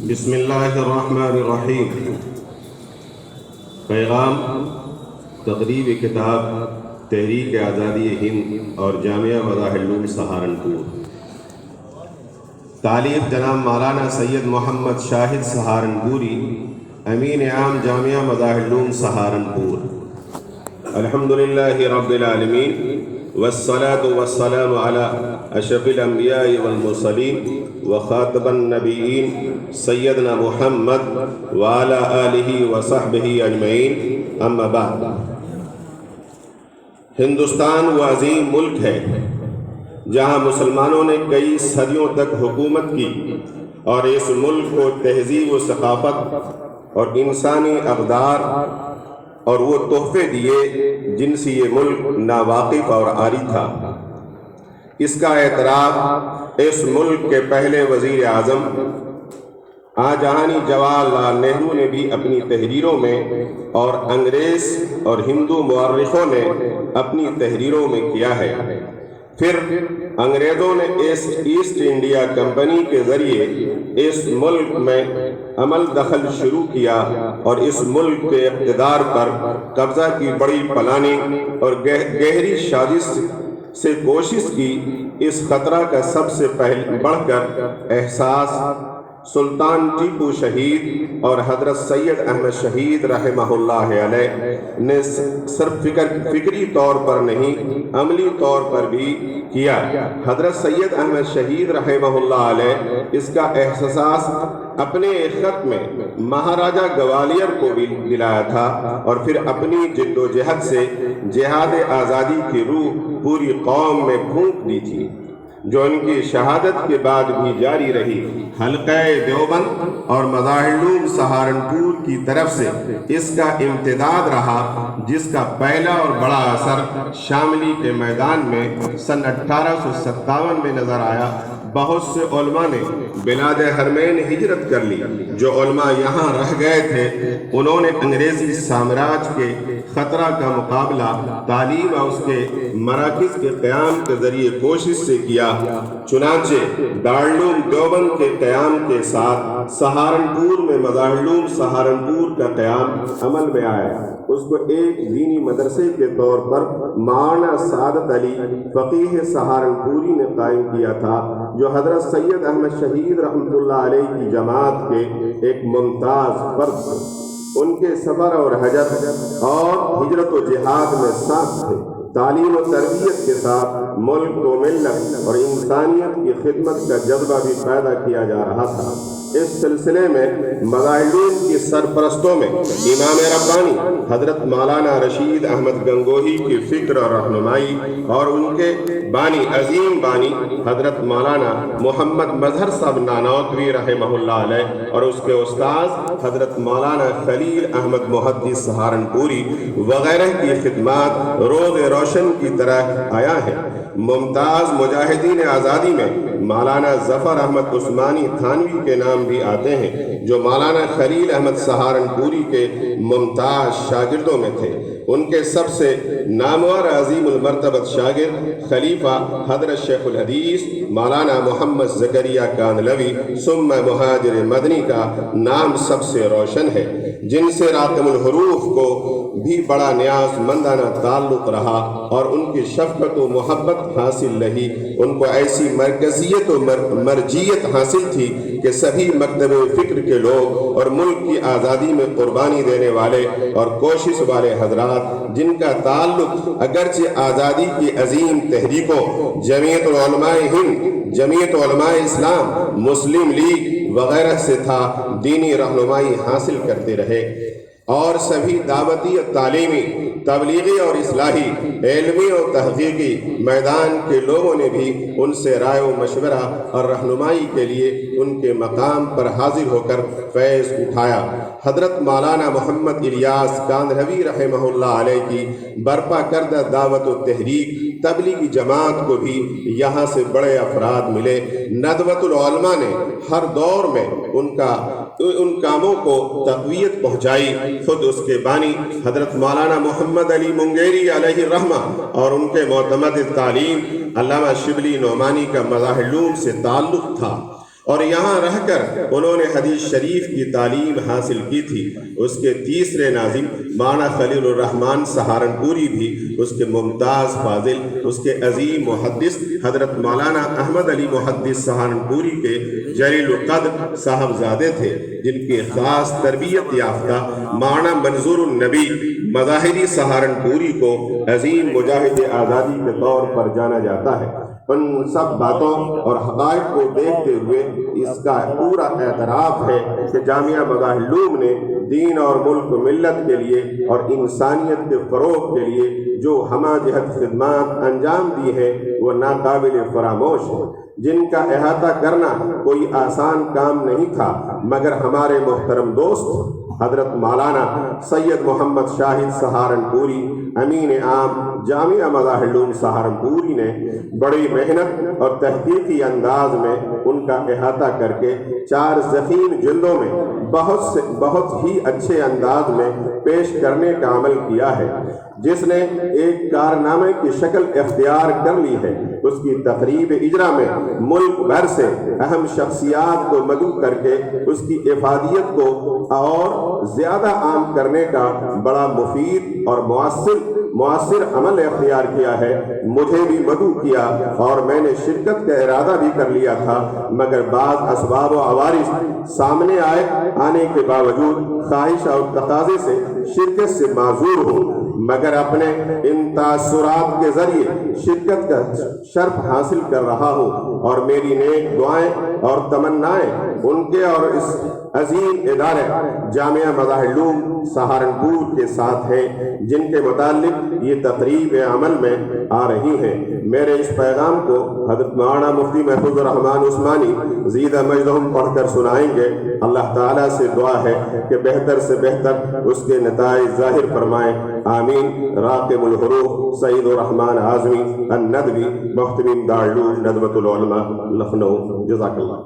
بسم اللہ الرحمن الرحیم۔ پیغام تقریب کتاب تحریک آزادی ہند اور جامعہ مظاہر العلوم سہارنپور۔ تالیف جناب مولانا سید محمد شاہد سہارنپوری، امین عام جامعہ مظاہر العلوم سہارنپور۔ الحمدللہ رب العالمین والصلاة والسلام علی اشرف الانبیاء والمرسلین وخاتم النبیین سیدنا محمد وعلی آلہ وصحبہ اجمعین، اما بعد۔ ہندوستان وہ عظیم ملک ہے جہاں مسلمانوں نے کئی صدیوں تک حکومت کی اور اس ملک کو تہذیب و ثقافت اور انسانی اقدار اور وہ تحفے دیے جن سے یہ ملک ناواقف اور عاری تھا۔ اس کا اعتراف اس ملک کے پہلے وزیر اعظم آجانی جواہر لال نہرو نے بھی اپنی تحریروں میں اور انگریز اور ہندو مورخوں نے اپنی تحریروں میں کیا ہے۔ پھر انگریزوں نے ایسٹ انڈیا کمپنی کے ذریعے اس ملک میں عمل دخل شروع کیا اور اس ملک کے اقتدار پر قبضہ کی بڑی پلاننگ اور گہری سازش سے کوشش کی۔ اس خطرہ کا سب سے بڑھ کر احساس سلطان ٹیپو شہید اور حضرت سید احمد شہید رحمہ اللہ علیہ نے صرف فکری طور پر نہیں، عملی طور پر بھی کیا۔ حضرت سید احمد شہید رحمہ اللہ علیہ اس کا احساس اپنے خط میں مہاراجہ گوالیار کو بھی دلایا تھا اور پھر اپنی جد و جہد سے جہاد آزادی کی روح پوری قوم میں پھونک دی تھی، جو ان کی شہادت کے بعد بھی جاری رہی۔ حلقہ دیوبند اور مظاہر العلوم سہارنپور کی طرف سے اس کا امتداد رہا، جس کا پہلا اور بڑا اثر شاملی کے میدان میں سن 1857 میں نظر آیا۔ بہت سے علماء نے بلاد حرمین ہجرت کر لی۔ جو علماء یہاں رہ گئے تھے انہوں نے انگریزی سامراج کے خطرہ کا مقابلہ تعلیم اور اس کے مراکز کے قیام کے ذریعے کوشش سے کیا۔ چنانچہ دارالعلوم دیوبند کے قیام کے ساتھ سہارنپور میں مظاہر العلوم سہارنپور کا قیام عمل میں آیا۔ اس کو ایک دینی مدرسے کے طور پر مولانا سعادت علی فقیہ سہارنپوری نے قائم کیا تھا، جو حضرت سید احمد شہید رحمۃ اللہ علیہ کی جماعت کے ایک ممتاز فرد تھے۔ ان کے سفر اور حجت اور ہجرت و جہاد میں ساتھ تھے۔ تعلیم و تربیت کے ساتھ ملک کو ملت اور انسانیت کی خدمت کا جذبہ بھی پیدا کیا جا رہا تھا۔ اس سلسلے میں مظاہر العلوم کی سرپرستوں میں امام ربانی حضرت مولانا رشید احمد گنگوہی کی فکر اور رہنمائی اور ان کے بانی عظیم بانی حضرت مولانا محمد مظہر صاحب نانوتوی رحمہ اللہ علیہ اور اس کے استاذ حضرت مولانا خلیل احمد محدث سہارنپوری وغیرہ کی خدمات روز روشن کی طرح آیا ہے۔ ممتاز مجاہدین آزادی میں مولانا ظفر احمد عثمانی تھانوی کے نام بھی آتے ہیں، جو مولانا خلیل احمد سہارنپوری کے ممتاز شاگردوں میں تھے۔ ان کے سب سے نامور عظیم المرتبت شاگرد خلیفہ حضرت شیخ الحدیث مولانا محمد زکریا کاندھلوی ثم مہاجر مدنی کا نام سب سے روشن ہے، جن سے راقم الحروف کو بھی بڑا نیاز مندانہ تعلق رہا اور ان کی شفقت و محبت حاصل رہی۔ ان کو ایسی مرکزیت و مرجیت حاصل تھی کہ سبھی مکتب فکر کے لوگ اور ملک کی آزادی میں قربانی دینے والے اور کوشش والے حضرات، جن کا تعلق اگرچہ آزادی کی عظیم تحریکوں جمعیت العلماء ہند، جمعیت علماء اسلام، مسلم لیگ وغیرہ سے تھا، دینی رہنمائی حاصل کرتے رہے اور سبھی دعوتی، تعلیمی، تبلیغی اور اصلاحی، علمی اور تحقیقی میدان کے لوگوں نے بھی ان سے رائے و مشورہ اور رہنمائی کے لیے ان کے مقام پر حاضر ہو کر فیض اٹھایا۔ حضرت مولانا محمد الیاس کاندھلوی رحمہ اللہ علیہ کی برپا کردہ دعوت و تحریک تبلیغی جماعت کو بھی یہاں سے بڑے افراد ملے۔ ندوۃ العلماء نے ہر دور میں ان کاموں کو تقویت پہنچائی۔ خود اس کے بانی حضرت مولانا محمد علی منگیری علیہ الرحمہ اور ان کے معتمد تعلیم علامہ شبلی نعمانی کا مظاہر العلوم سے تعلق تھا اور یہاں رہ کر انہوں نے حدیث شریف کی تعلیم حاصل کی تھی۔ اس کے تیسرے ناظم مولانا خلیل الرحمن سہارنپوری بھی اس کے ممتاز فاضل، اس کے عظیم محدث حضرت مولانا احمد علی محدث سہارنپوری کے جلیل القدر صاحبزادے تھے، جن کی خاص تربیت یافتہ مولانا منظور النبی مظاہری سہارنپوری کو عظیم مجاہد آزادی کے طور پر جانا جاتا ہے۔ ان سب باتوں اور حقائق کو دیکھتے ہوئے اس کا پورا اعتراف ہے کہ جامعہ مظاہر العلوم نے دین اور ملک و ملت کے لیے اور انسانیت کے فروغ کے لیے جو ہمہ جہت خدمات انجام دی ہیں وہ ناقابل فراموش ہے، جن کا احاطہ کرنا کوئی آسان کام نہیں تھا، مگر ہمارے محترم دوست حضرت مولانا سید محمد شاہد سہارنپوری امین عام جامعہ مظاہر العلوم سہارنپوری نے بڑی محنت اور تحقیقی انداز میں ان کا احاطہ کر کے 4 ضخیم جلدوں میں بہت ہی اچھے انداز میں پیش کرنے کا عمل کیا ہے، جس نے ایک کارنامے کی شکل اختیار کر لی ہے۔ اس کی تقریب اجرا میں ملک بھر سے اہم شخصیات کو مدعو کر کے اس کی افادیت کو اور زیادہ عام کرنے کا بڑا مفید اور مؤثر عمل اختیار کیا ہے۔ مجھے بھی مدعو کیا اور میں نے شرکت کا ارادہ بھی کر لیا تھا، مگر بعض اسباب و عوارض سامنے آنے کے باوجود خواہش اور تقاضے سے شرکت سے معذور ہوں، مگر اپنے ان تاثرات کے ذریعے شرکت کا شرف حاصل کر رہا ہوں، اور میری نیک دعائیں اور تمنائیں ان کے اور اس عظیم ادارے جامعہ مظاہر العلوم سہارنپور کے ساتھ ہیں، جن کے متعلق یہ تقریب عمل میں آ رہی ہیں۔ میرے اس پیغام کو حضرت مولانا مفتی محفوظ الرحمان عثمانی زیدہ مجدہم پڑھ کر سنائیں گے۔ اللہ تعالیٰ سے دعا ہے کہ بہتر سے بہتر اس کے نتائج ظاہر فرمائیں، آمین۔ راقب الحروف سعید الرحمان اعظمی الندوی محتمیم دارالعلوم ندوۃ العلماء لکھنؤ، جزاک اللہ۔